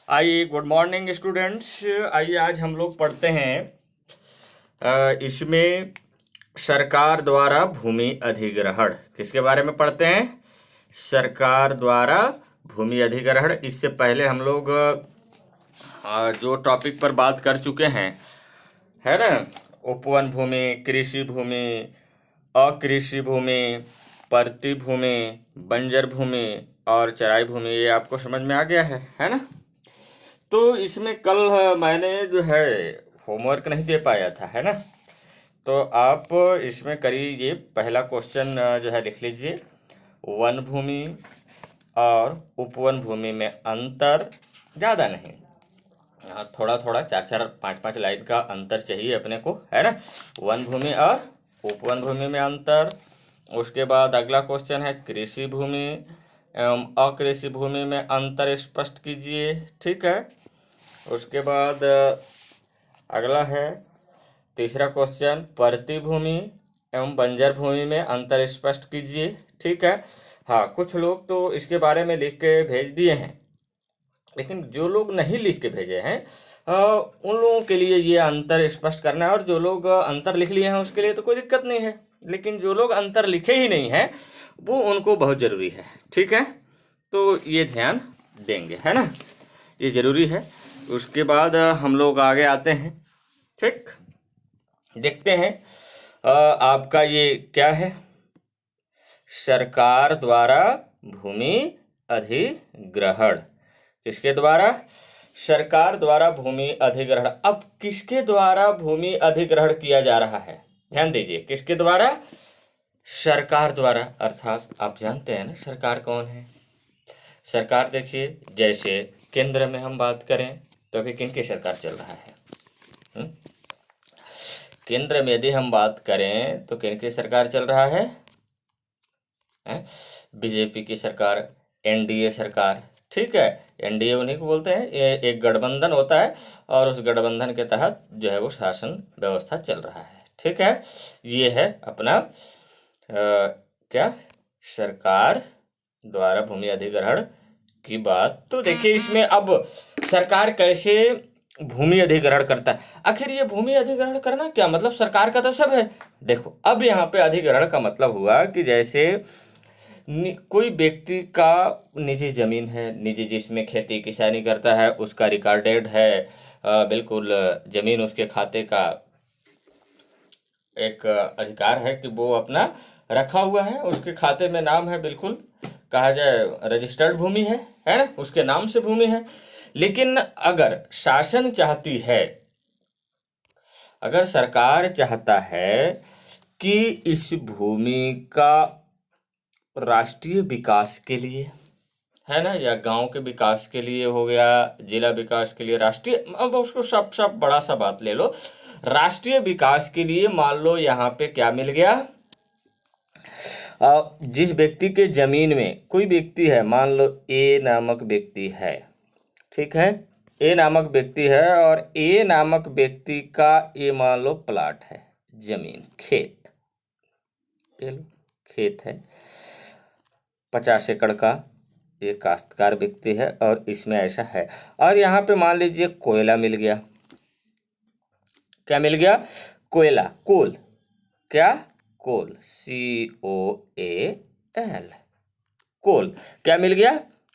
आइए, good morning students. आइए आज हम लोग पढ़ते हैं इसमें सरकार द्वारा भूमि अधिग्रहण। किसके बारे में पढ़ते हैं? सरकार द्वारा भूमि अधिग्रहण। इससे पहले हम लोग जो टॉपिक पर बात कर चुके हैं, है ना, उपवन भूमि, कृषि भूमि, अकृषि भूमि, परती भूमि, बंजर भूमि और चराई भूमि, ये आपको समझ में आ गया है ना। तो इसमें कल मैंने जो है होमवर्क नहीं दे पाया था, है ना। तो आप इसमें करिए, ये पहला क्वेश्चन जो है लिख लीजिए। वन भूमि और उपवन भूमि में अंतर, ज़्यादा नहीं, थोड़ा थोड़ा, चार चार पाँच पाँच लाइन का अंतर चाहिए अपने को, है ना। वन भूमि और उपवन भूमि में अंतर। उसके बाद अगला क्वेश्चन है कृषि भूमि एवं अकृषि भूमि में अंतर स्पष्ट कीजिए, ठीक है। उसके बाद अगला है तीसरा क्वेश्चन, परती भूमि एवं बंजर भूमि में अंतर स्पष्ट कीजिए, ठीक है। हाँ, कुछ लोग तो इसके बारे में लिख के भेज दिए हैं, लेकिन जो लोग नहीं लिख के भेजे हैं उन लोगों के लिए ये अंतर स्पष्ट करना है। और जो लोग अंतर लिख लिए हैं उसके लिए तो कोई दिक्कत नहीं है, लेकिन जो लोग अंतर लिखे ही नहीं हैं वो उनको बहुत ज़रूरी है, ठीक है। तो ये ध्यान देंगे, है ना, ये ज़रूरी है। उसके बाद हम लोग आगे आते हैं, ठीक। देखते हैं आपका ये क्या है, सरकार द्वारा भूमि अधिग्रहण। किसके द्वारा? सरकार द्वारा भूमि अधिग्रहण। अब किसके द्वारा भूमि अधिग्रहण किया जा रहा है? ध्यान दीजिए, किसके द्वारा? सरकार द्वारा। अर्थात आप जानते हैं ना सरकार कौन है। सरकार देखिए, जैसे केंद्र में हम बात करें तो अभी किनकी सरकार चल रहा है? केंद्र में यदि हम बात करें तो किनकी सरकार चल रहा है? बीजेपी की सरकार, एनडीए सरकार, ठीक है। एनडीए उन्हीं को बोलते हैं। ये एक गठबंधन होता है और उस गठबंधन के तहत जो है वो शासन व्यवस्था चल रहा है, ठीक है। ये है अपना क्या, सरकार द्वारा भूमि अधिग्रहण की बात। तो देखिए इसमें अब सरकार कैसे भूमि अधिग्रहण करता है। आखिर ये भूमि अधिग्रहण करना क्या मतलब? सरकार का तो सब है। देखो, अब यहाँ पे अधिग्रहण का मतलब हुआ कि जैसे कोई व्यक्ति का निजी जमीन है, निजी, जिसमें खेती किसानी करता है, उसका रिकॉर्डेड है, बिल्कुल जमीन उसके खाते का एक अधिकार है कि वो अपना रखा हुआ है, उसके खाते में नाम है, बिल्कुल कहा जाए रजिस्टर्ड भूमि है ना, उसके नाम से भूमि है। लेकिन अगर शासन चाहती है, अगर सरकार चाहता है कि इस भूमि का राष्ट्रीय विकास के लिए, है ना, या गांव के विकास के लिए हो गया, जिला विकास के लिए, राष्ट्रीय, अब उसको सब बड़ा सा बात ले लो, राष्ट्रीय विकास के लिए मान लो यहाँ पे क्या मिल गया, जिस व्यक्ति के जमीन में कोई व्यक्ति है, मान लो ए नामक व्यक्ति है, ठीक है, ए नामक व्यक्ति है और ए नामक व्यक्ति का ये मान लो प्लाट है, जमीन, खेत, ये लो खेत है 50 एकड़ का, ये काश्तकार व्यक्ति है और इसमें ऐसा है। और यहाँ पे मान लीजिए कोयला मिल गया। क्या मिल गया? कोयला, कोल, क्या? कोल, COAL, कोल। क्या मिल गया?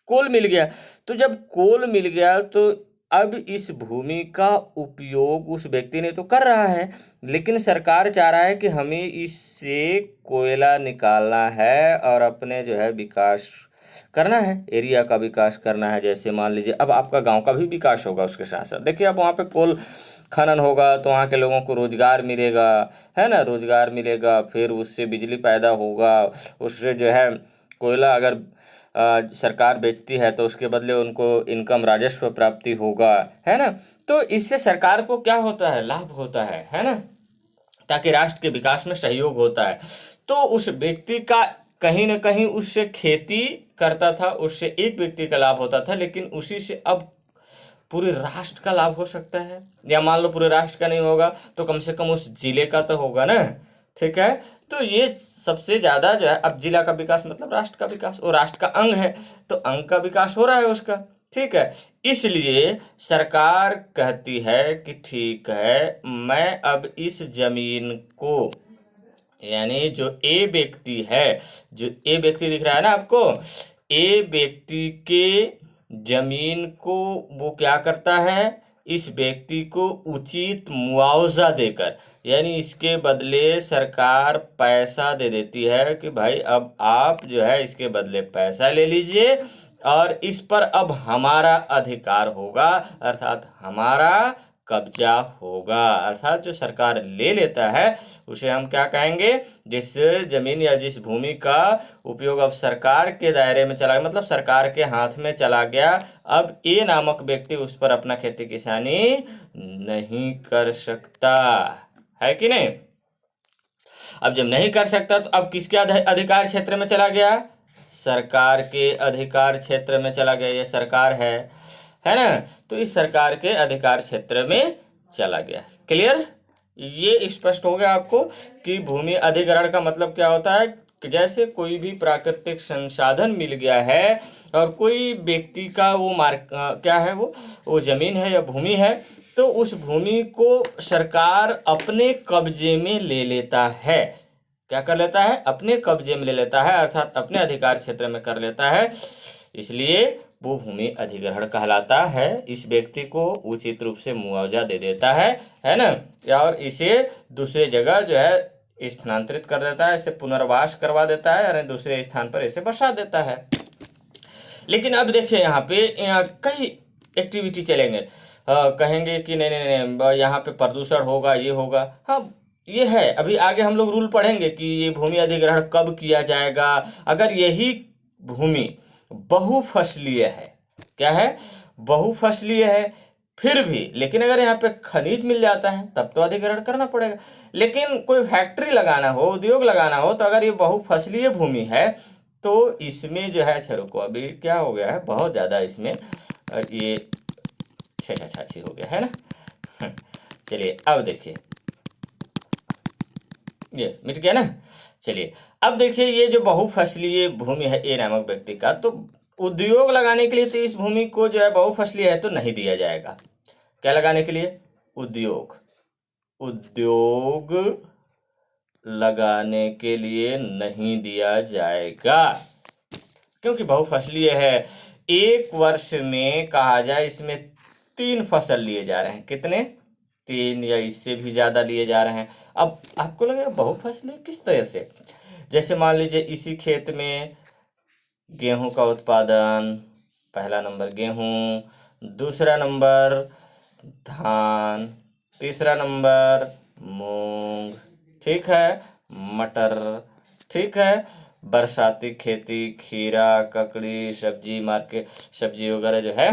कोल मिल गया। तो जब कोल मिल गया तो अब इस भूमि का उपयोग उस व्यक्ति ने तो कर रहा है, लेकिन सरकार चाह रहा है कि हमें इससे कोयला निकालना है और अपने जो है विकास करना है, एरिया का विकास करना है। जैसे मान लीजिए अब आपका गांव का भी विकास होगा उसके साथ साथ। देखिए अब वहाँ पे कोल खनन होगा तो वहाँ के लोगों को रोजगार मिलेगा, है ना, रोजगार मिलेगा, फिर उससे बिजली पैदा होगा, उससे जो है कोयला अगर सरकार बेचती है तो उसके बदले उनको इनकम, राजस्व प्राप्ति होगा, है ना। तो इससे सरकार को क्या होता है? लाभ होता है ना, ताकि राष्ट्र के विकास में सहयोग होता है। तो उस व्यक्ति का कहीं ना कहीं उससे खेती करता था, उससे एक व्यक्ति का लाभ होता था, लेकिन उसी से अब पूरे राष्ट्र का लाभ हो सकता है, या मान लो पूरे राष्ट्र का नहीं होगा तो कम से कम उस जिले का तो होगा ना, ठीक है। तो ये सबसे ज्यादा जो है, अब जिला का विकास मतलब राष्ट्र का विकास, और राष्ट्र का अंग है तो अंग का विकास हो रहा है उसका, ठीक है। इसलिए सरकार कहती है कि ठीक है, मैं अब इस जमीन को, यानी जो ए व्यक्ति है, जो ए व्यक्ति दिख रहा है ना आपको, ए व्यक्ति के जमीन को वो क्या करता है, इस व्यक्ति को उचित मुआवजा देकर, यानी इसके बदले सरकार पैसा दे देती है कि भाई अब आप जो है इसके बदले पैसा ले लीजिए और इस पर अब हमारा अधिकार होगा, अर्थात हमारा कब्जा होगा। अर्थात जो सरकार ले लेता है उसे हम क्या कहेंगे, जिस जमीन या जिस भूमि का उपयोग अब सरकार के दायरे में चला गया, मतलब सरकार के हाथ में चला गया, अब ए नामक व्यक्ति उस पर अपना खेती किसानी नहीं कर सकता, है कि नहीं। अब जब नहीं कर सकता तो अब किसके अधिकार क्षेत्र में चला गया, सरकार के अधिकार क्षेत्र में चला गया। ये सरकार है ना, तो इस सरकार के अधिकार क्षेत्र में चला गया। क्लियर, ये स्पष्ट हो गया आपको कि भूमि अधिग्रहण का मतलब क्या होता है कि जैसे कोई भी प्राकृतिक संसाधन मिल गया है और कोई व्यक्ति का वो क्या है, वो जमीन है या भूमि है, तो उस भूमि को सरकार अपने कब्जे में ले लेता है। क्या कर लेता है, अपने कब्जे में ले लेता है, अर्थात अपने अधिकार क्षेत्र में कर लेता है। इसलिए वो भूमि अधिग्रहण कहलाता है। इस व्यक्ति को उचित रूप से मुआवजा दे देता है ना, और इसे दूसरे जगह जो है स्थानांतरित कर देता है, इसे पुनर्वास करवा देता है और दूसरे स्थान पर इसे बसा देता है। लेकिन अब देखिए यहाँ पे कई एक्टिविटी चलेंगे, कहेंगे कि नहीं नहीं नहीं यहाँ पे प्रदूषण होगा, ये होगा। हाँ ये है, अभी आगे हम लोग रूल पढ़ेंगे कि ये भूमि अधिग्रहण कब किया जाएगा। अगर यही भूमि बहुफसलीय है, क्या है, बहुफसलीय है, फिर भी लेकिन अगर यहाँ पे खनिज मिल जाता है तब तो अधिग्रहण करना पड़ेगा। लेकिन कोई फैक्ट्री लगाना हो, उद्योग लगाना हो, तो अगर ये बहुफसलीय भूमि है तो इसमें जो है, चलो को अभी क्या हो गया है, बहुत ज़्यादा इसमें ये छेछा छाछी हो गया है ना। चलिए अब देखिए, ये मिट गया ना। चलिए अब देखिए, ये जो बहुफसलीय भूमि है ए नामक व्यक्ति का, तो उद्योग लगाने के लिए तो इस भूमि को जो है बहुफसलीय है तो नहीं दिया जाएगा। क्या लगाने के लिए, उद्योग लगाने के लिए नहीं दिया जाएगा, क्योंकि बहुफसलीय है। एक वर्ष में कहा जाए इसमें 3 फसल लिए जा रहे हैं, कितने, 3 या इससे भी ज़्यादा लिए जा रहे हैं। अब आपको लगेगा बहुफसली किस तरह से, जैसे मान लीजिए इसी खेत में गेहूं का उत्पादन, पहला नंबर गेहूं, दूसरा नंबर धान, तीसरा नंबर मूंग, ठीक है, मटर, ठीक है, बरसाती खेती, खीरा, ककड़ी, सब्जी मार्केट, सब्जी वगैरह जो है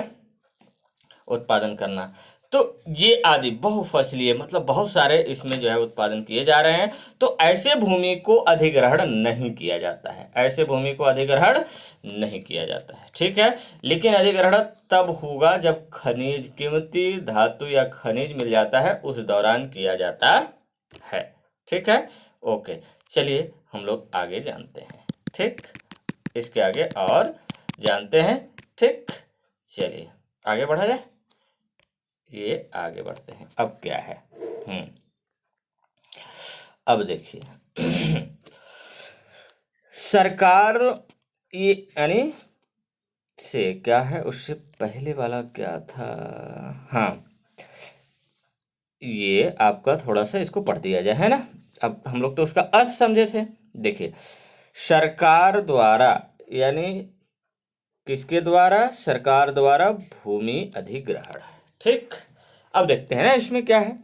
उत्पादन करना। तो ये आदि बहुफसलीय मतलब बहुत सारे इसमें जो है उत्पादन किए जा रहे हैं। तो ऐसे भूमि को अधिग्रहण नहीं किया जाता है, ऐसे भूमि को अधिग्रहण नहीं किया जाता है, ठीक है। लेकिन अधिग्रहण तब होगा जब खनिज, कीमती धातु या खनिज मिल जाता है, उस दौरान किया जाता है, ठीक है। ओके, चलिए हम लोग आगे जानते हैं, ठीक, इसके आगे और जानते हैं, ठीक। चलिए आगे बढ़ा जाए, ये आगे बढ़ते हैं। अब क्या है, अब देखिए सरकार ये यानी से क्या है, उससे पहले वाला क्या था, हाँ ये आपका थोड़ा सा इसको पढ़ दिया जाए, है ना। अब हम लोग तो उसका अर्थ समझे थे। देखिए सरकार द्वारा, यानी किसके द्वारा, सरकार द्वारा भूमि अधिग्रहण, ठीक। अब देखते हैं ना इसमें क्या है,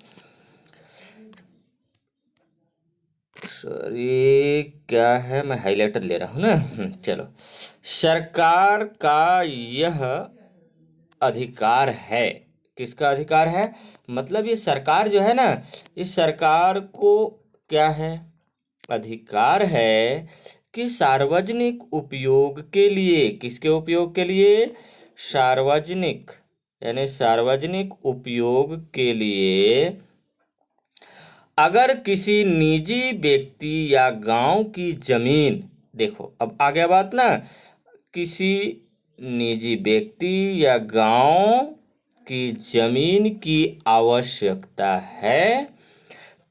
सॉरी क्या है, मैं हाइलाइटर ले रहा हूं ना। चलो, सरकार का यह अधिकार है, किसका अधिकार है, मतलब ये सरकार जो है ना, इस सरकार को क्या है, अधिकार है कि सार्वजनिक उपयोग के लिए, किसके उपयोग के लिए, सार्वजनिक, यानी सार्वजनिक उपयोग के लिए अगर किसी निजी व्यक्ति या गांव की जमीन, देखो अब आ गया बात ना, किसी निजी व्यक्ति या गांव की जमीन की आवश्यकता है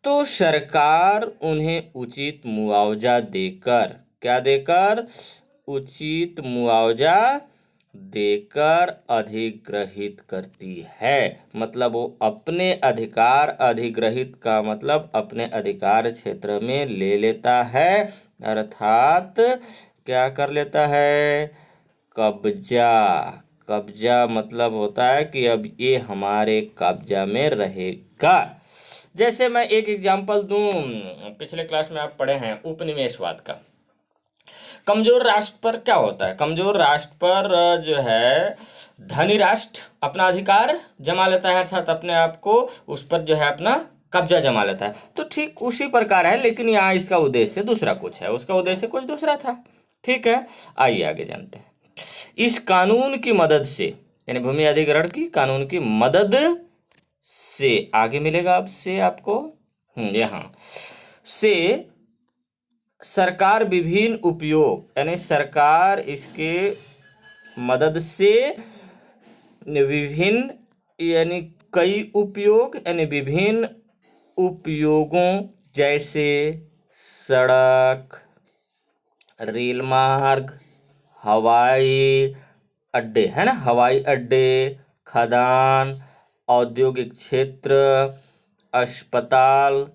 तो सरकार उन्हें उचित मुआवजा देकर, क्या देकर, उचित मुआवजा देकर अधिग्रहित करती है। मतलब वो अपने अधिकार, अधिग्रहित का मतलब अपने अधिकार क्षेत्र में ले लेता है, अर्थात क्या कर लेता है, कब्जा। कब्जा मतलब होता है कि अब ये हमारे कब्जा में रहेगा। जैसे मैं एक एग्जांपल दूं, पिछले क्लास में आप पढ़े हैं उपनिवेशवाद का। कमजोर राष्ट्र पर क्या होता है, कमजोर राष्ट्र पर जो है धनी राष्ट्र अपना अधिकार जमा लेता है, अर्थात अपने आप को उस पर जो है अपना कब्जा जमा लेता है। तो ठीक उसी प्रकार है, लेकिन यहाँ इसका उद्देश्य दूसरा कुछ है, उसका उद्देश्य कुछ दूसरा था। ठीक है, आइए आगे जानते हैं। इस कानून की मदद से, यानी भूमि अधिग्रहण की कानून की मदद से, आगे मिलेगा अब से आपको, यहाँ से सरकार विभिन्न उपयोग, यानी सरकार इसके मदद से विभिन्न, यानी कई उपयोग, यानी विभिन्न उपयोगों जैसे सड़क, रेल मार्ग, हवाई अड्डे, है ना, हवाई अड्डे, खदान, औद्योगिक क्षेत्र, अस्पताल,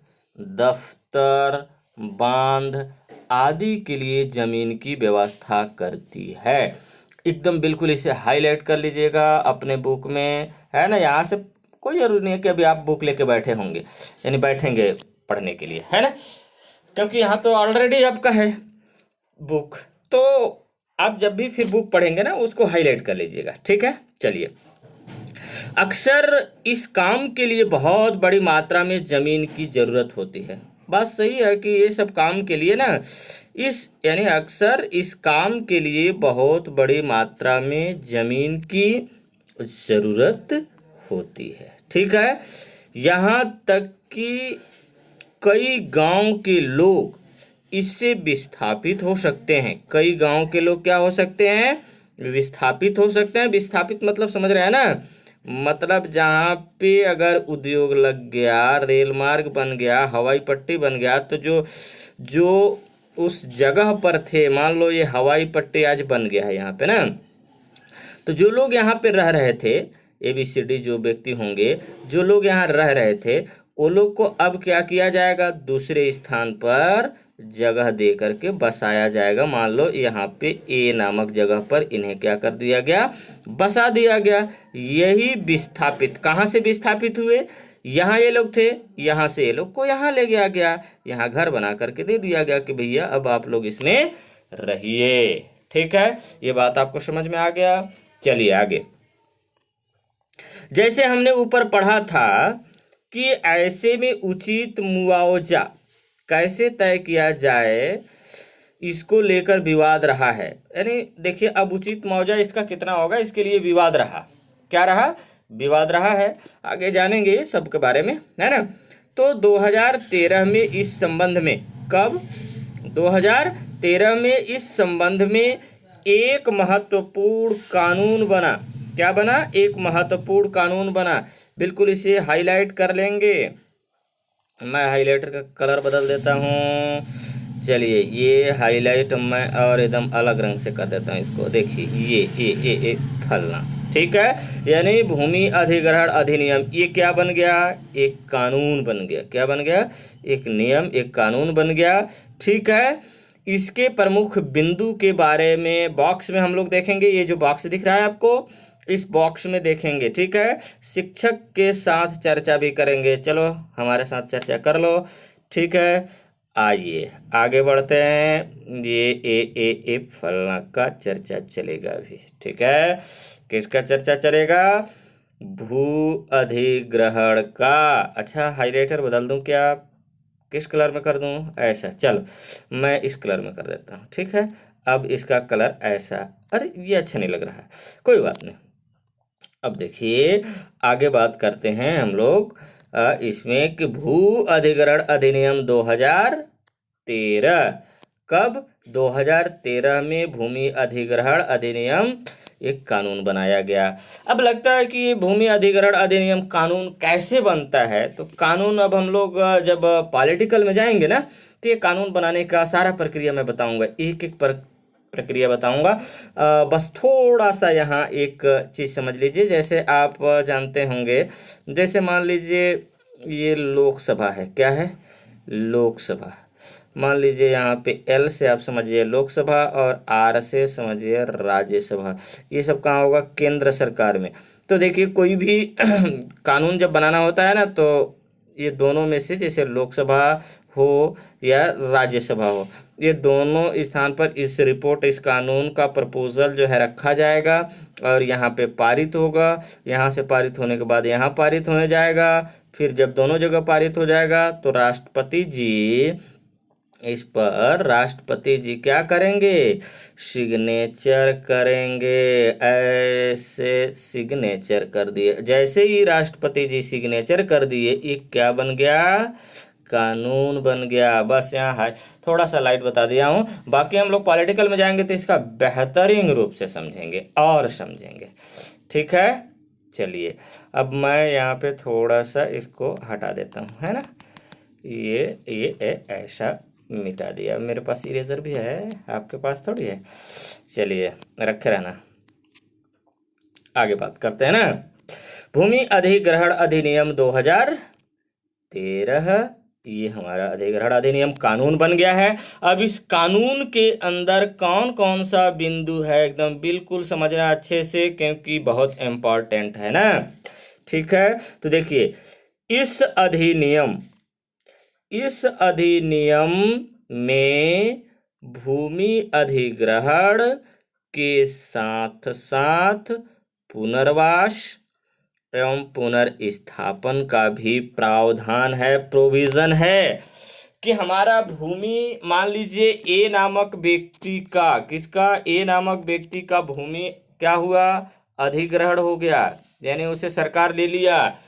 दफ्तर, बांध आदि के लिए जमीन की व्यवस्था करती है। एकदम बिल्कुल इसे हाईलाइट कर लीजिएगा अपने बुक में, है ना। यहाँ से कोई जरूरी नहीं है कि अभी आप बुक लेके बैठे होंगे, यानी बैठेंगे पढ़ने के लिए, है ना, क्योंकि यहाँ तो ऑलरेडी आपका है बुक। तो आप जब भी फिर बुक पढ़ेंगे ना, उसको हाईलाइट कर लीजिएगा। ठीक है, चलिए। अक्सर इस काम के लिए बहुत बड़ी मात्रा में जमीन की जरूरत होती है। बात सही है कि ये सब काम के लिए ना, इस यानी अक्सर इस काम के लिए बहुत बड़ी मात्रा में जमीन की जरूरत होती है। ठीक है, यहाँ तक कि कई गांव के लोग इससे विस्थापित हो सकते हैं। कई गांव के लोग क्या हो सकते हैं, विस्थापित हो सकते हैं। विस्थापित मतलब समझ रहे हैं ना, मतलब जहाँ पे अगर उद्योग लग गया, रेल मार्ग बन गया, हवाई पट्टी बन गया, तो जो उस जगह पर थे, मान लो ये हवाई पट्टी आज बन गया है यहाँ पे ना, तो जो लोग यहाँ पे रह रहे थे, ABCD जो व्यक्ति होंगे, जो लोग यहाँ रह रहे थे, वो लोग को अब क्या किया जाएगा, दूसरे स्थान पर जगह दे करके बसाया जाएगा। मान लो यहाँ पे A नामक जगह पर इन्हें क्या कर दिया गया, बसा दिया गया। यही विस्थापित, कहाँ से विस्थापित हुए, यहाँ ये लोग थे, यहाँ से ये लोग को यहाँ ले गया गया, यहाँ घर बना करके दे दिया गया कि भैया अब आप लोग इसमें रहिए। ठीक है, ये बात आपको समझ में आ गया। चलिए आगे। जैसे हमने ऊपर पढ़ा था कि ऐसे में उचित मुआवजा कैसे तय किया जाए, इसको लेकर विवाद रहा है। यानी देखिए, अब उचित मुआवजा इसका कितना होगा, इसके लिए विवाद रहा। क्या रहा, विवाद रहा है। आगे जानेंगे सब के बारे में, है ना। तो 2013 में इस संबंध में, कब, 2013 में इस संबंध में एक महत्वपूर्ण कानून बना। क्या बना, एक महत्वपूर्ण कानून बना। बिल्कुल इसे हाईलाइट कर लेंगे। मैं हाईलाइटर का कलर बदल देता हूँ। चलिए, ये हाईलाइट मैं और एकदम अलग रंग से कर देता हूँ इसको। देखिए ये फलना, ठीक है। यानी भूमि अधिग्रहण अधिनियम, ये क्या बन गया, एक कानून बन गया। क्या बन गया, एक नियम, एक कानून बन गया। ठीक है, इसके प्रमुख बिंदु के बारे में बॉक्स में हम लोग देखेंगे। ये जो बॉक्स दिख रहा है आपको, इस बॉक्स में देखेंगे। ठीक है, शिक्षक के साथ चर्चा भी करेंगे। चलो हमारे साथ चर्चा कर लो। ठीक है, आइए आगे बढ़ते हैं। ये फलना का चर्चा चलेगा अभी। ठीक है, किसका चर्चा चलेगा, भू अधिग्रहण का। अच्छा, हाईलाइटर बदल दूं क्या, किस कलर में कर दूं, ऐसा। चलो मैं इस कलर में कर देता हूँ। ठीक है, अब इसका कलर ऐसा, अरे ये अच्छा नहीं लग रहा है, कोई बात नहीं। अब देखिए आगे बात करते हैं हम लोग इसमें कि भू अधिग्रहण अधिनियम 2013, कब, 2013 में भूमि अधिग्रहण अधिनियम एक कानून बनाया गया। अब लगता है कि ये भूमि अधिग्रहण अधिनियम कानून कैसे बनता है, तो कानून अब हम लोग जब पॉलिटिकल में जाएंगे ना, तो ये कानून बनाने का सारा प्रक्रिया मैं बताऊंगा, एक एक प्रक्रिया बताऊंगा। बस थोड़ा सा यहाँ एक चीज़ समझ लीजिए। जैसे आप जानते होंगे, जैसे मान लीजिए ये लोकसभा है, क्या है, लोकसभा। मान लीजिए यहाँ पे एल से आप समझिए लोकसभा और आर से समझिए राज्यसभा। ये सब कहाँ होगा, केंद्र सरकार में। तो देखिए कोई भी कानून जब बनाना होता है ना, तो ये दोनों में से, जैसे लोकसभा हो या राज्यसभा हो, ये दोनों स्थान पर इस कानून का प्रपोजल जो है रखा जाएगा और यहाँ पे पारित होगा। यहाँ से पारित होने के बाद यहाँ पारित होने जाएगा। फिर जब दोनों जगह पारित हो जाएगा तो राष्ट्रपति जी इस पर क्या करेंगे, सिग्नेचर करेंगे। ऐसे सिग्नेचर कर दिए, जैसे ही राष्ट्रपति जी सिग्नेचर कर दिए, एक क्या बन गया, कानून बन गया। बस यहाँ है, थोड़ा सा लाइट बता दिया हूँ। बाकी हम लोग पॉलिटिकल में जाएंगे तो इसका बेहतरीन रूप से समझेंगे और समझेंगे, ठीक है। चलिए अब मैं यहाँ पे थोड़ा सा इसको हटा देता हूँ, है ना, ये ऐसा मिटा दिया। मेरे पास इरेजर भी है, आपके पास थोड़ी है। चलिए रखे रहना, आगे बात करते हैं ना। भूमि अधिग्रहण अधिनियम 2013, ये हमारा अधिग्रहण अधिनियम कानून बन गया है। अब इस कानून के अंदर कौन कौन सा बिंदु है, एकदम बिल्कुल समझना अच्छे से, क्योंकि बहुत इम्पोर्टेंट है ना, ठीक है। तो देखिए इस अधिनियम में भूमि अधिग्रहण के साथ साथ पुनर्वास एवं पुनर्स्थापन का भी प्रावधान है, प्रोविजन है। कि हमारा भूमि, मान लीजिए ए नामक व्यक्ति का, किसका, ए नामक व्यक्ति का भूमि क्या हुआ, अधिग्रहण हो गया, यानी उसे सरकार ले लिया।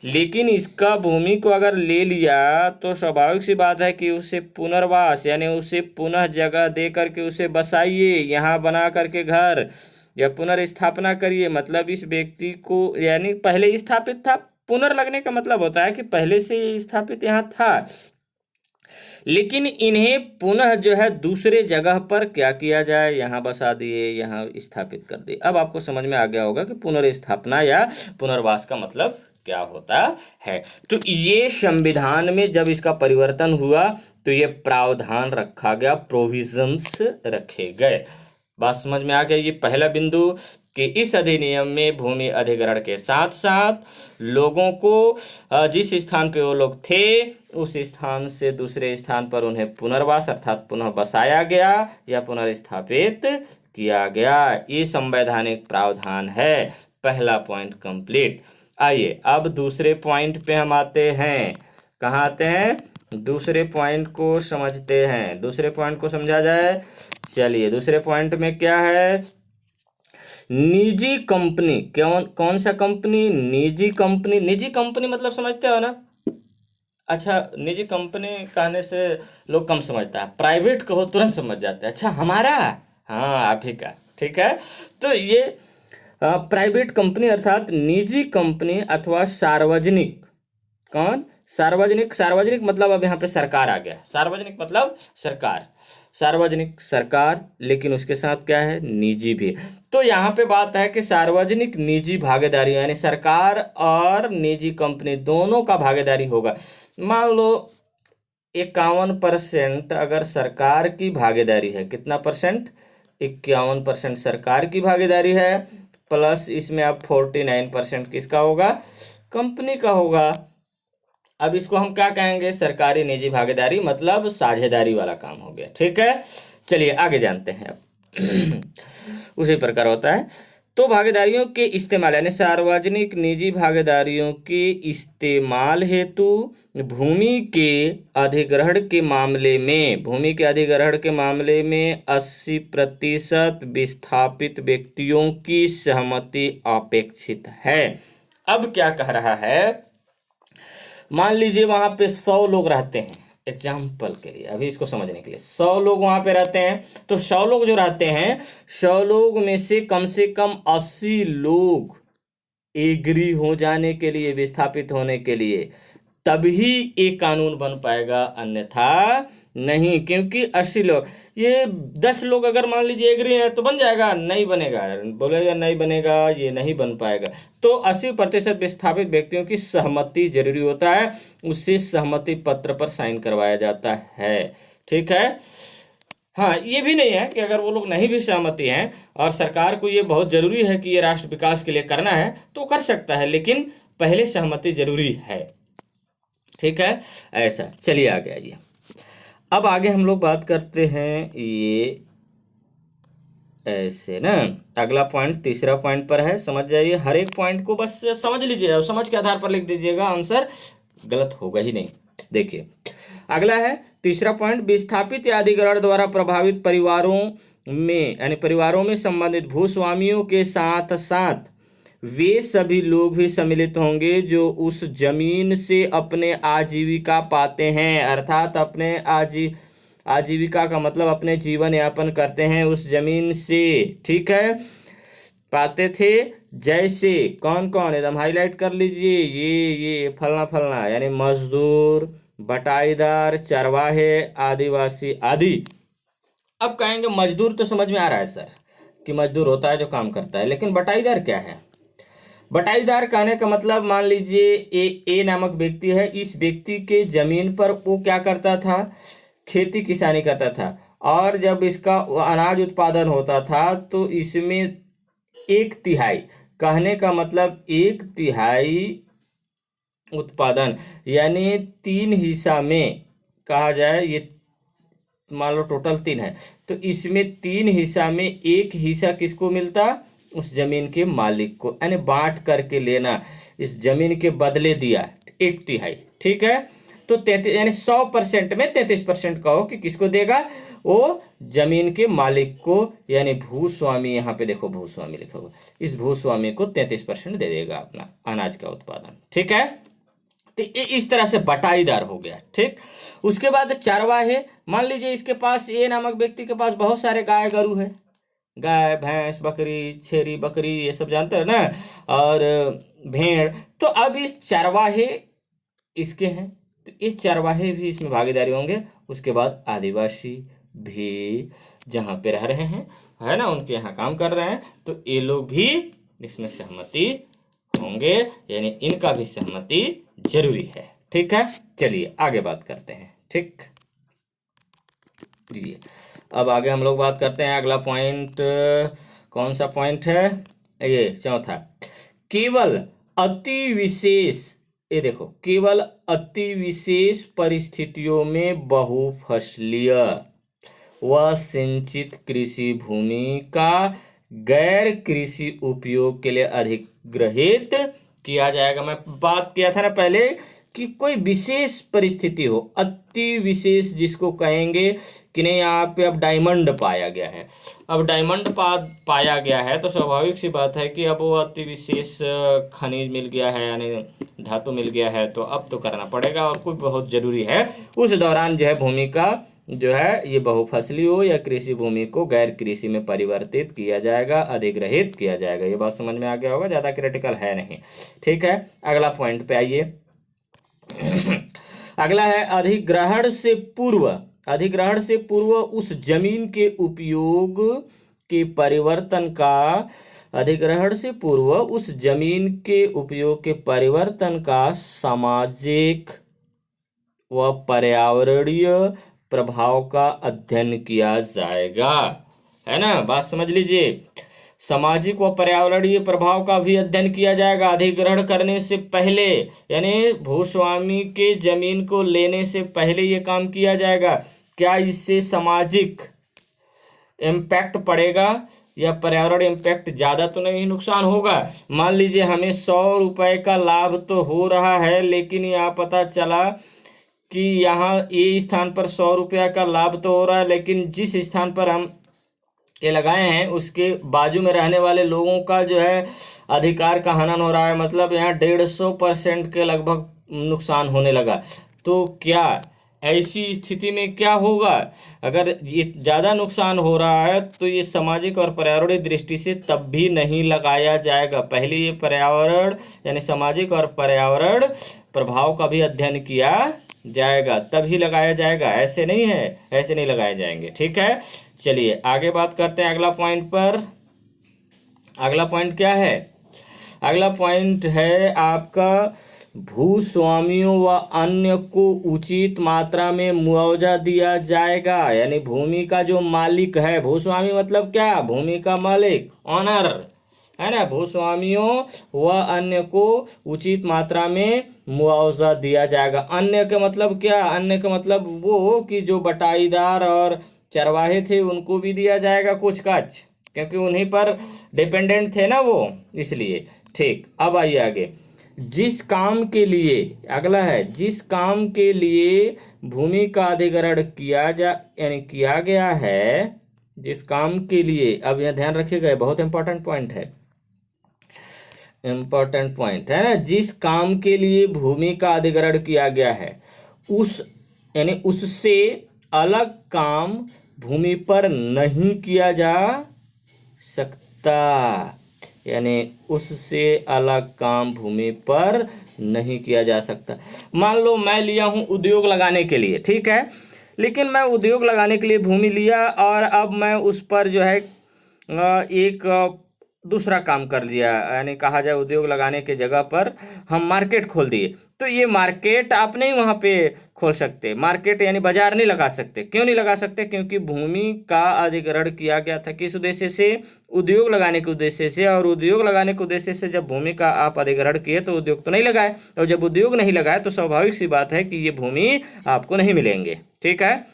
लेकिन इसका भूमि को अगर ले लिया तो स्वाभाविक सी बात है कि उसे पुनर्वास, यानी उसे पुनः जगह दे करके उसे बसाइए, यहाँ बना करके घर, या पुनर्स्थापना करिए। मतलब इस व्यक्ति को, यानी पहले स्थापित था, पुनर्लगने का मतलब होता है कि पहले से स्थापित यहाँ था, लेकिन इन्हें पुनः जो है दूसरे जगह पर क्या किया जाए, यहाँ बसा दिए, यहाँ स्थापित कर दिए। अब आपको समझ में आ गया होगा कि पुनर्स्थापना या पुनर्वास का मतलब क्या होता है। तो ये संविधान में जब इसका परिवर्तन हुआ तो ये प्रावधान रखा गया, प्रोविजंस रखे गए। बात समझ में आ गया। ये पहला बिंदु कि इस अधिनियम में भूमि अधिग्रहण के साथ साथ लोगों को जिस स्थान पे वो लोग थे उस स्थान से दूसरे स्थान पर उन्हें पुनर्वास अर्थात पुनः बसाया गया या पुनर्स्थापित किया गया। ये संवैधानिक प्रावधान है। पहला पॉइंट कंप्लीट। आइए अब दूसरे पॉइंट पे हम आते हैं। कहाँ आते हैं? दूसरे पॉइंट को समझते हैं। दूसरे पॉइंट को समझा जाए। चलिए दूसरे पॉइंट में क्या है? निजी कंपनी। कौन सा कंपनी? निजी कंपनी। निजी कंपनी मतलब समझते हो ना? अच्छा, निजी कंपनी कहने से लोग कम समझता है, प्राइवेट कहो तुरंत समझ जाते हैं। अच्छा हमारा, हाँ आप ही का, ठीक है। तो ये प्राइवेट कंपनी अर्थात निजी कंपनी अथवा सार्वजनिक। कौन? सार्वजनिक। सार्वजनिक मतलब अब यहाँ पे सरकार आ गया। सार्वजनिक मतलब सरकार, सार्वजनिक सरकार, लेकिन उसके साथ क्या है? निजी भी। तो यहाँ पे बात है कि सार्वजनिक निजी भागीदारी, यानी सरकार और निजी कंपनी दोनों का भागीदारी होगा। मान लो 51% अगर सरकार की भागीदारी है, कितना परसेंट? 51% सरकार की भागीदारी है, प्लस इसमें अब 49% किसका होगा? कंपनी का होगा। अब इसको हम क्या कहेंगे? सरकारी निजी भागीदारी, मतलब साझेदारी वाला काम हो गया। ठीक है, चलिए आगे जानते हैं। अब उसी प्रकार होता है। तो भागीदारियों के इस्तेमाल यानी सार्वजनिक निजी भागीदारियों के इस्तेमाल हेतु भूमि के अधिग्रहण के मामले में 80% विस्थापित व्यक्तियों की सहमति अपेक्षित है। अब क्या कह रहा है? मान लीजिए वहां पे 100 लोग रहते हैं, एग्जाम्पल के लिए, अभी इसको समझने के लिए, 100 लोग वहां पे रहते हैं, तो 100 लोग जो रहते हैं, 100 लोग में से कम 80 लोग एग्री हो जाने के लिए, विस्थापित होने के लिए, तभी एक कानून बन पाएगा, अन्यथा नहीं। क्योंकि 80 लोग, ये 10 लोग अगर मान लीजिए एग्री हैं तो बन जाएगा, नहीं बनेगा, बोलेगा नहीं बनेगा, ये नहीं बन पाएगा। तो 80% विस्थापित व्यक्तियों की सहमति जरूरी होता है, उससे सहमति पत्र पर साइन करवाया जाता है। ठीक है। हाँ, ये भी नहीं है कि अगर वो लोग नहीं भी सहमति हैं और सरकार को ये बहुत जरूरी है कि ये राष्ट्र विकास के लिए करना है तो कर सकता है, लेकिन पहले सहमति जरूरी है। ठीक है, ऐसा। चलिए आगे आइए। अब आगे हम लोग बात करते हैं, ये ऐसे ना, अगला पॉइंट तीसरा पॉइंट पर है, समझ जाइए। हर एक पॉइंट को बस समझ लीजिए और समझ के आधार पर लिख दीजिएगा, आंसर गलत होगा ही नहीं। देखिए अगला है तीसरा पॉइंट, विस्थापित या अधिग्रहण द्वारा प्रभावित परिवारों में, यानी परिवारों में संबंधित भूस्वामियों के साथ साथ वे सभी लोग भी सम्मिलित होंगे जो उस जमीन से अपने आजीविका पाते हैं, अर्थात अपने आजीविका का मतलब अपने जीवन यापन करते हैं उस जमीन से। ठीक है, पाते थे, जैसे कौन कौन, एकदम हाईलाइट कर लीजिए, ये फलना फलना, यानी मजदूर, बटाईदार, चरवाहे, आदिवासी आदि। अब कहेंगे मजदूर तो समझ में आ रहा है सर कि मजदूर होता है जो काम करता है, लेकिन बटाईदार क्या है? बटाईदार कहने का मतलब, मान लीजिए ए नामक व्यक्ति है, इस व्यक्ति के जमीन पर वो क्या करता था, खेती किसानी करता था, और जब इसका अनाज उत्पादन होता था तो इसमें 1/3, कहने का मतलब 1/3 उत्पादन, यानी 3 हिस्सा में कहा जाए, ये मान लो टोटल 3 है, तो इसमें 3 हिस्सा में 1 हिस्सा किसको मिलता, उस जमीन के मालिक को, यानी बांट करके लेना, इस जमीन के बदले दिया 1/3। ठीक है, तो 33, यानी 100% में 33% कहो कि किसको देगा, वो जमीन के मालिक को, यानी भूस्वामी, यहाँ पे देखो भूस्वामी लिखा हुआ, इस भूस्वामी को 33% दे देगा अपना अनाज का उत्पादन। ठीक है, तो इस तरह से बटाईदार हो गया। ठीक, उसके बाद चरवाहे, मान लीजिए इसके पास, ए नामक व्यक्ति के पास बहुत सारे गाय गरू है, गाय भैंस बकरी छेरी बकरी ये सब जानते हैं ना, और भेड़, तो अब इस चरवाहे इसके हैं, तो इस चरवाहे भी इसमें भागीदारी होंगे। उसके बाद आदिवासी भी जहाँ पे रह रहे हैं, है ना, उनके यहाँ काम कर रहे हैं, तो ये लोग भी इसमें सहमति होंगे, यानी इनका भी सहमति जरूरी है। ठीक है, चलिए आगे बात करते हैं। ठीक, लीजिए अब आगे हम लोग बात करते हैं, अगला पॉइंट कौन सा पॉइंट है, ये चौथा, केवल अति विशेष, ये देखो, केवल अति विशेष परिस्थितियों में बहुफसलीय व सिंचित कृषि भूमि का गैर कृषि उपयोग के लिए अधिग्रहित किया जाएगा। मैं बात किया था ना पहले कि कोई विशेष परिस्थिति हो, अति विशेष जिसको कहेंगे कि नहीं, यहाँ पे अब डायमंड पाया गया है, अब डायमंड पाया गया है, तो स्वाभाविक सी बात है कि अब वो अति विशेष खनिज मिल गया है, यानी धातु मिल गया है, तो अब तो करना पड़ेगा, और कोई बहुत जरूरी है, उस दौरान जो है भूमि का जो है ये बहुफसली हो या कृषि भूमि को गैर कृषि में परिवर्तित किया जाएगा, अधिग्रहित किया जाएगा। ये बात समझ में आ गया होगा, ज़्यादा क्रिटिकल है नहीं। ठीक है, अगला पॉइंट पे आइए। अगला है अधिग्रहण से पूर्व, अधिग्रहण से पूर्व उस जमीन के उपयोग के परिवर्तन का, अधिग्रहण से पूर्व उस जमीन के उपयोग के परिवर्तन का सामाजिक व पर्यावरणीय प्रभाव का अध्ययन किया जाएगा, है ना, बात समझ लीजिए। सामाजिक व पर्यावरणीय प्रभाव का भी अध्ययन किया जाएगा अधिग्रहण करने से पहले, यानी भूस्वामी के जमीन को लेने से पहले ये काम किया जाएगा। क्या इससे सामाजिक इम्पैक्ट पड़ेगा या पर्यावरण इम्पैक्ट ज़्यादा तो नहीं नुकसान होगा? मान लीजिए हमें 100 रुपये का लाभ तो हो रहा है, लेकिन यहाँ पता चला कि यहाँ ये स्थान पर 100 रुपया का लाभ तो हो रहा है, लेकिन जिस स्थान पर हम ये लगाए हैं उसके बाजू में रहने वाले लोगों का जो है अधिकार का हनन हो रहा है, मतलब यहाँ 150% के लगभग नुकसान होने लगा। तो क्या ऐसी स्थिति में क्या होगा, अगर ये ज़्यादा नुकसान हो रहा है तो ये सामाजिक और पर्यावरणीय दृष्टि से तब भी नहीं लगाया जाएगा। पहले ये पर्यावरण यानी सामाजिक और पर्यावरण प्रभाव का भी अध्ययन किया जाएगा तभी लगाया जाएगा, ऐसे नहीं है, ऐसे नहीं लगाए जाएंगे। ठीक है, चलिए आगे बात करते हैं अगला पॉइंट पर। अगला पॉइंट क्या है? अगला पॉइंट है आपका भूस्वामियों व अन्य को उचित मात्रा में मुआवजा दिया जाएगा। यानी भूमि का जो मालिक है, भूस्वामी मतलब क्या, भूमि का मालिक, ऑनर है ना, भूस्वामियों व अन्य को उचित मात्रा में मुआवजा दिया जाएगा। अन्य का मतलब क्या, अन्य का मतलब वो कि जो बटाईदार और चरवाहे थे उनको भी दिया जाएगा कुछ काच, क्योंकि उन्हीं पर डिपेंडेंट थे ना वो, इसलिए। ठीक, अब आइए आगे। जिस काम के लिए, अगला है, जिस काम के लिए भूमि का अधिग्रहण किया गया है, जिस काम के लिए, अब यह ध्यान रखिएगा, बहुत इंपॉर्टेंट पॉइंट है, इंपॉर्टेंट पॉइंट है ना, जिस काम के लिए भूमि का अधिग्रहण किया गया है उस यानी उससे अलग काम भूमि पर नहीं किया जा सकता। यानी उससे अलग काम भूमि पर नहीं किया जा सकता। मान लो मैं लिया हूँ उद्योग लगाने के लिए, ठीक है, लेकिन मैं उद्योग लगाने के लिए भूमि लिया और अब मैं उस पर जो है एक दूसरा काम कर लिया, यानी कहा जाए उद्योग लगाने के जगह पर हम मार्केट खोल दिए। तो ये मार्केट आप नहीं वहाँ पे खोल सकते, मार्केट यानी बाजार नहीं लगा सकते। क्यों नहीं लगा सकते? क्योंकि भूमि का अधिग्रहण किया गया था किस उद्देश्य से, उद्योग लगाने के उद्देश्य से। और उद्योग लगाने के उद्देश्य से जब भूमि का आप अधिग्रहण किए तो उद्योग तो नहीं लगाए, और जब उद्योग नहीं लगाए तो स्वाभाविक सी बात है कि ये भूमि आपको नहीं मिलेंगे। ठीक है,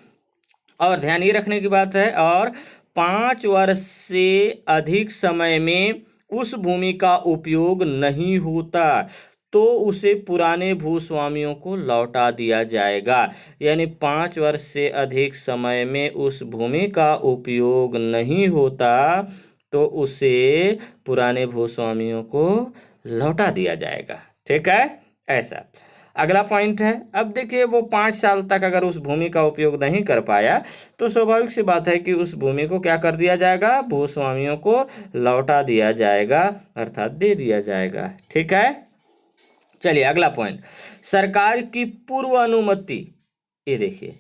और ध्यान ये रखने की बात है, और 5 वर्ष से अधिक समय में उस भूमि का उपयोग नहीं होता तो उसे पुराने भूस्वामियों को लौटा दिया जाएगा। यानी 5 वर्ष से अधिक समय में उस भूमि का उपयोग नहीं होता तो उसे पुराने भूस्वामियों को लौटा दिया जाएगा। ठीक है, ऐसा। अगला पॉइंट है, अब देखिए वो 5 साल तक अगर उस भूमि का उपयोग नहीं कर पाया तो स्वाभाविक सी बात है कि उस भूमि को क्या कर दिया जाएगा, भूस्वामियों को लौटा दिया जाएगा, अर्थात दे दिया जाएगा। ठीक है, चलिए अगला पॉइंट, सरकार की पूर्व अनुमति। ये देखिए,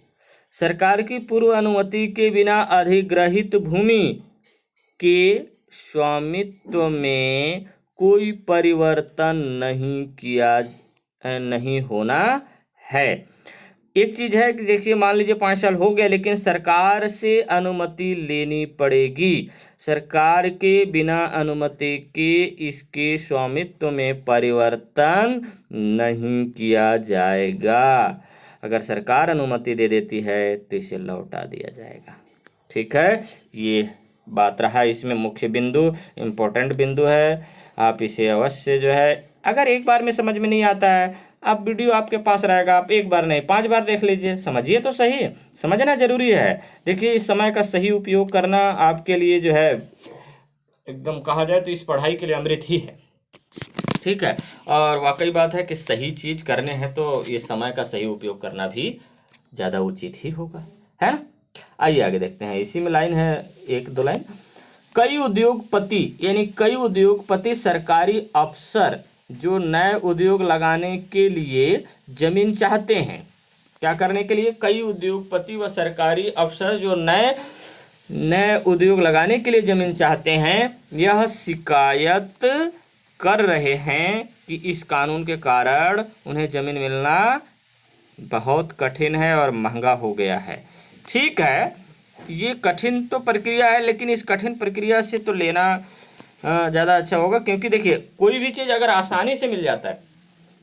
सरकार की पूर्व अनुमति के बिना अधिग्रहित भूमि के स्वामित्व में कोई परिवर्तन नहीं होना है। एक चीज है कि देखिए, मान लीजिए 5 साल हो गया लेकिन सरकार से अनुमति लेनी पड़ेगी। सरकार के बिना अनुमति के इसके स्वामित्व में परिवर्तन नहीं किया जाएगा। अगर सरकार अनुमति दे देती है तो इसे लौटा दिया जाएगा। ठीक है, ये बात रहा इसमें मुख्य बिंदु, इम्पोर्टेंट बिंदु है। आप इसे अवश्य जो है, अगर एक बार में समझ में नहीं आता है, आप वीडियो आपके पास रहेगा, आप एक बार नहीं 5 बार देख लीजिए, समझिए तो सही, समझना जरूरी है। देखिए, इस समय का सही उपयोग करना आपके लिए जो है एकदम कहा जाए तो इस पढ़ाई के लिए अमृत ही है। ठीक है, और वाकई बात है कि सही चीज करने हैं तो ये समय का सही उपयोग करना भी ज़्यादा उचित ही होगा, है ना। आइए आगे देखते हैं, इसी में लाइन है 1-2 लाइन। कई उद्योगपति सरकारी अफसर जो नए उद्योग लगाने के लिए जमीन चाहते हैं, क्या करने के लिए, कई उद्योगपति व सरकारी अफसर जो नए उद्योग लगाने के लिए जमीन चाहते हैं, यह शिकायत कर रहे हैं कि इस कानून के कारण उन्हें जमीन मिलना बहुत कठिन है और महंगा हो गया है। ठीक है, ये कठिन तो प्रक्रिया है, लेकिन इस कठिन प्रक्रिया से तो लेना ज़्यादा अच्छा होगा, क्योंकि देखिए कोई भी चीज़ अगर आसानी से मिल जाता है,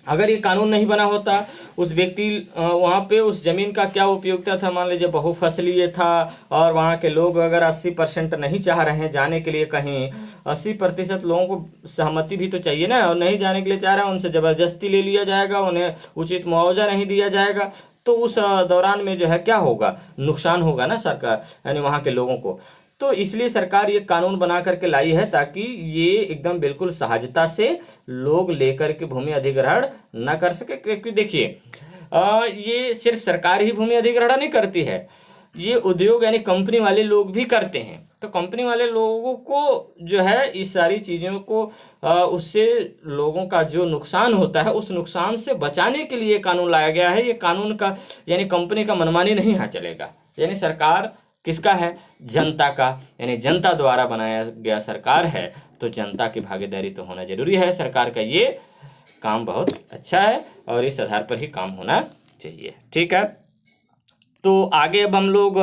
अगर ये कानून नहीं बना होता, उस व्यक्ति वहाँ पे उस ज़मीन का क्या उपयोगिता था, मान लीजिए बहुफसलीय था और वहाँ के लोग अगर 80% नहीं चाह रहे हैं जाने के लिए कहीं, 80% लोगों को सहमति भी तो चाहिए ना, और नहीं जाने के लिए चाह रहे हैं, उनसे ज़बरदस्ती ले लिया जाएगा, उन्हें उचित मुआवजा नहीं दिया जाएगा, तो उस दौरान में जो है क्या होगा, नुकसान होगा ना सरकार यानी वहाँ के लोगों को। तो इसलिए सरकार ये कानून बना करके लाई है ताकि ये एकदम बिल्कुल सहजता से लोग लेकर के भूमि अधिग्रहण न कर सके। क्योंकि देखिए ये सिर्फ सरकार ही भूमि अधिग्रहण नहीं करती है, ये उद्योग यानी कंपनी वाले लोग भी करते हैं। तो कंपनी वाले लोगों को जो है इस सारी चीज़ों को उससे लोगों का जो नुकसान होता है उस नुकसान से बचाने के लिए कानून लाया गया है। ये कानून का यानी कंपनी का मनमानी नहीं यहाँ चलेगा। यानी सरकार किसका है? जनता का, यानी जनता द्वारा बनाया गया सरकार है, तो जनता की भागीदारी तो होना जरूरी है। सरकार का ये काम बहुत अच्छा है और इस आधार पर ही काम होना चाहिए। ठीक है, तो आगे अब हम लोग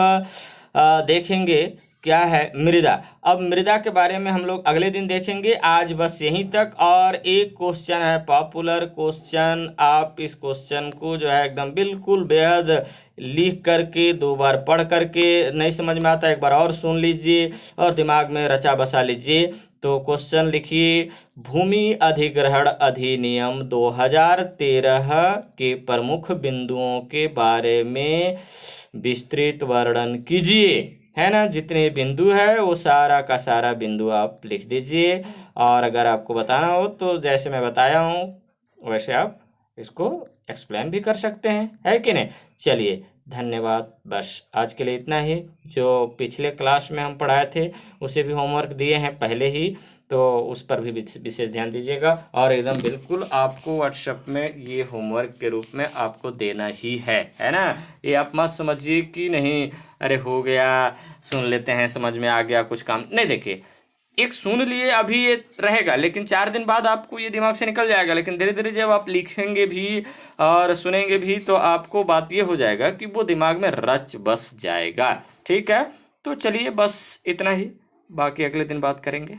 देखेंगे क्या है मृदा। अब मृदा के बारे में हम लोग अगले दिन देखेंगे। आज बस यहीं तक। और एक क्वेश्चन है पॉपुलर क्वेश्चन, आप इस क्वेश्चन को जो है एकदम बिल्कुल बेहद लिख करके 2 बार पढ़ करके, नहीं समझ में आता एक बार और सुन लीजिए और दिमाग में रचा बसा लीजिए। तो क्वेश्चन लिखिए, भूमि अधिग्रहण अधिनियम 2013 के प्रमुख बिंदुओं के बारे में विस्तृत वर्णन कीजिए। है ना, जितने बिंदु है वो सारा का सारा बिंदु आप लिख दीजिए। और अगर आपको बताना हो तो जैसे मैं बताया हूँ वैसे आप इसको एक्सप्लेन भी कर सकते हैं, है कि नहीं। चलिए धन्यवाद, बस आज के लिए इतना ही। जो पिछले क्लास में हम पढ़ाए थे उसे भी होमवर्क दिए हैं पहले ही, तो उस पर भी विशेष ध्यान दीजिएगा। और एकदम बिल्कुल आपको व्हाट्सएप में ये होमवर्क के रूप में आपको देना ही है ना। ये आप मत समझिए कि नहीं अरे हो गया, सुन लेते हैं, समझ में आ गया, कुछ काम नहीं। देखिए, एक सुन लिए अभी ये रहेगा, लेकिन 4 दिन बाद आपको ये दिमाग से निकल जाएगा। लेकिन धीरे धीरे जब आप लिखेंगे भी और सुनेंगे भी तो आपको बात ये हो जाएगा कि वो दिमाग में रच बस जाएगा। ठीक है, तो चलिए बस इतना ही, बाकी अगले दिन बात करेंगे।